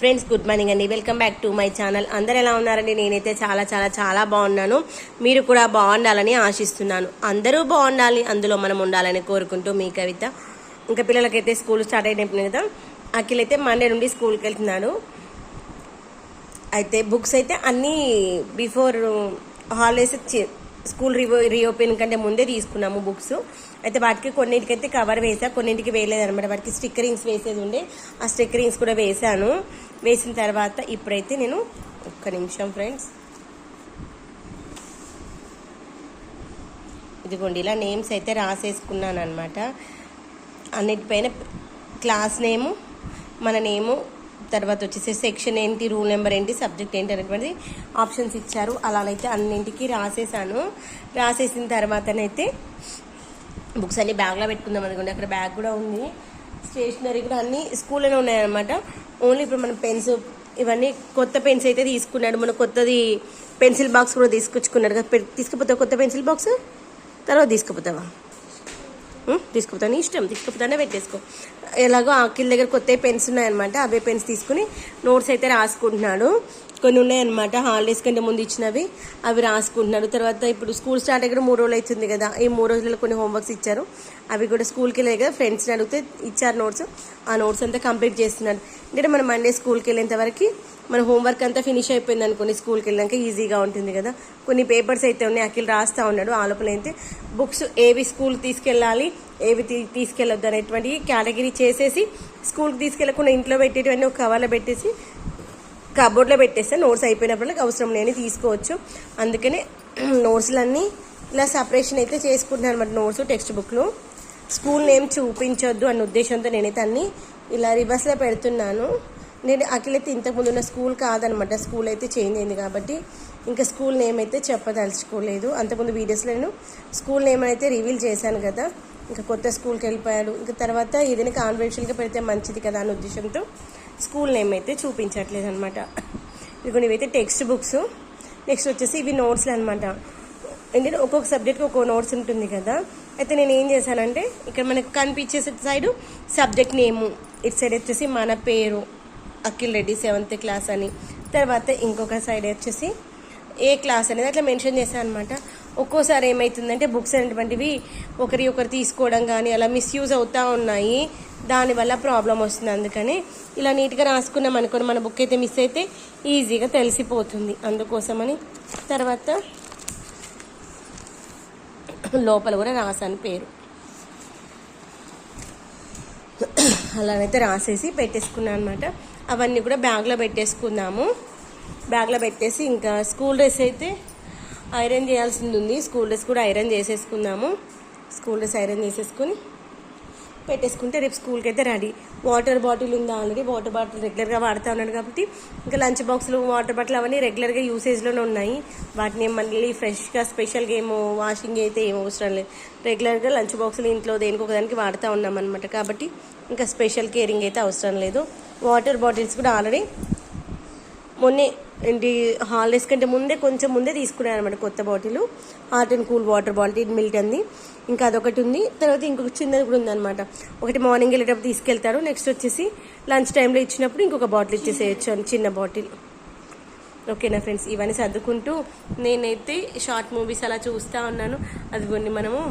Friends good morning అండి. Welcome back to my channel. అందరు ఎలా ఉన్నారండి? నేనైతే చాలా చాలా చాలా బాగున్నాను. మీరు కూడా బాగుండాలని ఆశిస్తున్నాను. అందరూ బాగుండాలి, అందులో మనం ఉండాలని కోరుకుంటూ మీ కవిత. ఇంకా పిల్లలకైతే స్కూల్ స్టార్ట్ అయినప్పుడు కదా, అఖిల్ అయితే మండే నుండి స్కూల్కి వెళ్తున్నాడు. అయితే బుక్స్ అయితే అన్నీ బిఫోర్ హాలిడేస్ స్కూల్ రీఓపెన్ కంటే ముందే తీసుకున్నాము బుక్స్. అయితే వాటికి కొన్నింటికైతే కవర్ వేసా, కొన్నింటికి వేయలేదు అనమాట. వాటికి స్టిక్కరింగ్స్ వేసేది ఉండే, ఆ స్టిక్కరింగ్స్ కూడా వేసాను. వేసిన తర్వాత ఇప్పుడైతే నేను ఒక్క నిమిషం ఫ్రెండ్స్, ఇదిగోండి ఇలా నేమ్స్ అయితే రాసేసుకున్నాను అనమాట. అన్నిటిపైన క్లాస్ నేము, మన నేము, తర్వాత వచ్చేసి సెక్షన్ ఏంటి, రూల్ నెంబర్ ఏంటి, సబ్జెక్ట్ ఏంటి అనేటువంటి ఆప్షన్స్ ఇచ్చారు. అలానైతే అన్నింటికి రాసేసాను. రాసేసిన తర్వాతనైతే బుక్స్ అన్ని బ్యాగ్లో పెట్టుకుందాం అనుకోండి. అక్కడ బ్యాగ్ కూడా ఉంది, స్టేషనరీ కూడా అన్నీ స్కూల్లోనే ఉన్నాయన్నమాట. ఓన్లీ ఇప్పుడు మన పెన్స్ ఇవన్నీ కొత్త పెన్స్ అయితే తీసుకున్నాడు. మన కొత్తది పెన్సిల్ బాక్స్ కూడా తీసుకొచ్చుకున్నాడు కదా. తీసుకుపోతావు కొత్త పెన్సిల్ బాక్స్? తర్వాత తీసుకుపోతావా? తీసుకుపోతాను, ఇష్టం, తీసుకుపోతానే పెట్టేసుకో. ఎలాగో అఖిల్ దగ్గర కొత్త పెన్స్ ఉన్నాయన్నమాట. అవే పెన్స్ తీసుకుని నోట్స్ అయితే రాసుకుంటున్నాడు. కొన్ని ఉన్నాయన్నమాట హాలిడేస్ కంటే ముందు ఇచ్చినవి, అవి రాసుకుంటున్నాడు. తర్వాత ఇప్పుడు స్కూల్ స్టార్ట్ అయ్యి 3 రోజులు అవుతుంది కదా. ఈ 3 రోజులలో కొన్ని హోంవర్క్స్ ఇచ్చారు, అవి కూడా స్కూల్కి వెళ్ళే కదా, ఫ్రెండ్స్ని అడిగితే ఇచ్చారు నోట్స్. ఆ నోట్స్ అంతా కంప్లీట్ చేస్తున్నాడు. ఎందుకంటే మనం మండే స్కూల్కి వెళ్ళేంత వరకు మన హోంవర్క్ అంతా ఫినిష్ అయిపోయింది అనుకోండి, స్కూల్కి వెళ్ళాక ఈజీగా ఉంటుంది కదా. కొన్ని పేపర్స్ అయితే ఉన్నాయి, అఖిల్ రాస్తూ ఉన్నాడు. ఆ లోపల అయితే బుక్స్ ఏవి స్కూల్కి తీసుకెళ్ళాలి, ఏవి తీసుకెళ్ళొద్దు అనేటువంటి కేటగిరీ చేసేసి, స్కూల్కి తీసుకెళ్లకుండా ఇంట్లో పెట్టేటివన్నీ ఒక కవర్లో పెట్టేసి కబోర్డ్లో పెట్టేస్తే నోట్స్ అయిపోయినప్పుడు అవసరం లేని తీసుకోవచ్చు. అందుకనే నోట్స్లన్నీ ఇలా సపరేషన్ అయితే చేసుకుంటున్నాను అనమాట. నోట్స్, టెక్స్ట్ బుక్లు స్కూల్ నేమ్ చూపించొద్దు అన్న ఉద్దేశంతో నేనైతే అన్నీ ఇలా రివర్స్లో పెడుతున్నాను. నేను అఖిల్ అయితే ఇంతకుముందు ఉన్న స్కూల్ కాదనమాట, స్కూల్ అయితే చేంజ్ అయింది కాబట్టి ఇంకా స్కూల్ నేమ్ అయితే చెప్పదలుచుకోలేదు. అంతకుముందు వీడియోస్లో నేను స్కూల్ నేమ్ అయితే రివీల్ చేశాను కదా. ఇంకా కొత్త స్కూల్కి వెళ్ళిపోయాడు. ఇంకా తర్వాత ఏదైనా కాన్ఫిడెన్షియల్గా పెడితే మంచిది కదా అన్న ఉద్దేశంతో స్కూల్ నేమ్ అయితే చూపించట్లేదు అనమాట. ఇదిగో ఇవైతే టెక్స్ట్ బుక్స్. నెక్స్ట్ వచ్చేసి ఇవి నోట్స్లు అనమాట. ఎందుకంటే ఒక్కొక్క సబ్జెక్ట్కి ఒక్కొక్క నోట్స్ ఉంటుంది కదా. అయితే నేను ఏం చేశానంటే, ఇక్కడ మనకు కనిపించే సైడు సబ్జెక్ట్ నేము, ఇటు సైడ్ వచ్చేసి మన పేరు అఖిల్ రెడ్డి 7th క్లాస్ అని, తర్వాత ఇంకొక సైడ్ వచ్చేసి ఏ క్లాస్ అనేది అట్లా మెన్షన్ చేశాను అనమాట. ఒక్కోసారి ఏమవుతుందంటే బుక్స్ అనేటువంటివి ఒకరు తీసుకోవడం కానీ అలా మిస్యూజ్ అవుతూ ఉన్నాయి, దానివల్ల ప్రాబ్లం వస్తుంది. అందుకని ఇలా నీట్గా రాసుకున్నాం అనుకోని మన బుక్ అయితే మిస్ అయితే ఈజీగా తెలిసిపోతుంది. అందుకోసమని తర్వాత లోపల కూడా రాసాను పేరు. అలానైతే రాసేసి పెట్టేసుకున్నాను అనమాట. అవన్నీ కూడా బ్యాగ్లో పెట్టేసుకుందాము. బ్యాగ్లో పెట్టేసి ఇంకా స్కూల్ డ్రెస్ అయితే ఐరన్ చేయాల్సింది ఉంది. స్కూల్ డ్రెస్ కూడా ఐరన్ చేసేసుకుందాము. స్కూల్ డ్రెస్ ఐరన్ చేసేసుకుని పెట్టేసుకుంటే రేపు స్కూల్కి అయితే రెడీ. వాటర్ బాటిల్ ఉందా ఆల్రెడీ, వాటర్ బాటిల్ రెగ్యులర్గా వాడుతూ ఉన్నాడు కాబట్టి ఇంకా లంచ్ బాక్స్లు, వాటర్ బాటిల్ అవన్నీ రెగ్యులర్గా యూసేజ్లోనే ఉన్నాయి. వాటిని మళ్ళీ ఫ్రెష్గా స్పెషల్గా ఏమో వాషింగ్ అయితే ఏమో అవసరం లేదు. రెగ్యులర్గా లంచ్ బాక్సులు ఇంట్లో దేనికి ఒకదానికి వాడుతూ ఉన్నాం అనమాట. కాబట్టి ఇంకా స్పెషల్ కేరింగ్ అయితే అవసరం లేదు. వాటర్ బాటిల్స్ కూడా ఆల్రెడీ మొన్నే ఏంటి హాలిడేస్ కంటే ముందే కొంచెం ముందే తీసుకున్నాను అనమాట. కొత్త bottle hot and cool water bottle మిల్టన్ది, ఇంకా అదొకటి ఉంది. తర్వాత ఇంకొక చిన్నది కూడా ఉందన్నమాట. ఒకటి మార్నింగ్ వెళ్ళేటప్పుడు తీసుకెళ్తారు, నెక్స్ట్ వచ్చేసి లంచ్ టైంలో ఇచ్చినప్పుడు ఇంకొక బాటిల్ ఇచ్చేసేయచ్చు అని, చిన్న బాటిల్. ఓకేనా ఫ్రెండ్స్, ఇవన్నీ సర్దుకుంటూ నేనైతే షార్ట్ మూవీస్ అలా చూస్తూ ఉన్నాను. అదిగోండి మనము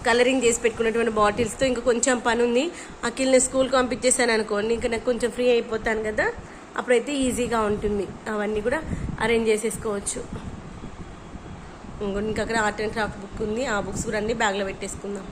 కలరింగ్ చేసి పెట్టుకున్నటువంటి బాటిల్స్తో ఇంకా కొంచెం పని ఉంది. అఖిల్ని స్కూల్కి పంపించేసాను అనుకోండి, ఇంకా నాకు కొంచెం ఫ్రీ అయిపోతాను కదా, అప్పుడైతే ఈజీగా ఉంటుంది. అవన్నీ కూడా అరేంజ్ చేసేసుకోవచ్చు. ఇంకా అక్కడ ఆర్ట్ అండ్ క్రాఫ్ట్ బుక్ ఉంది, ఆ బుక్స్ కూడా అన్నీ బ్యాగ్లో పెట్టేసుకుందాం.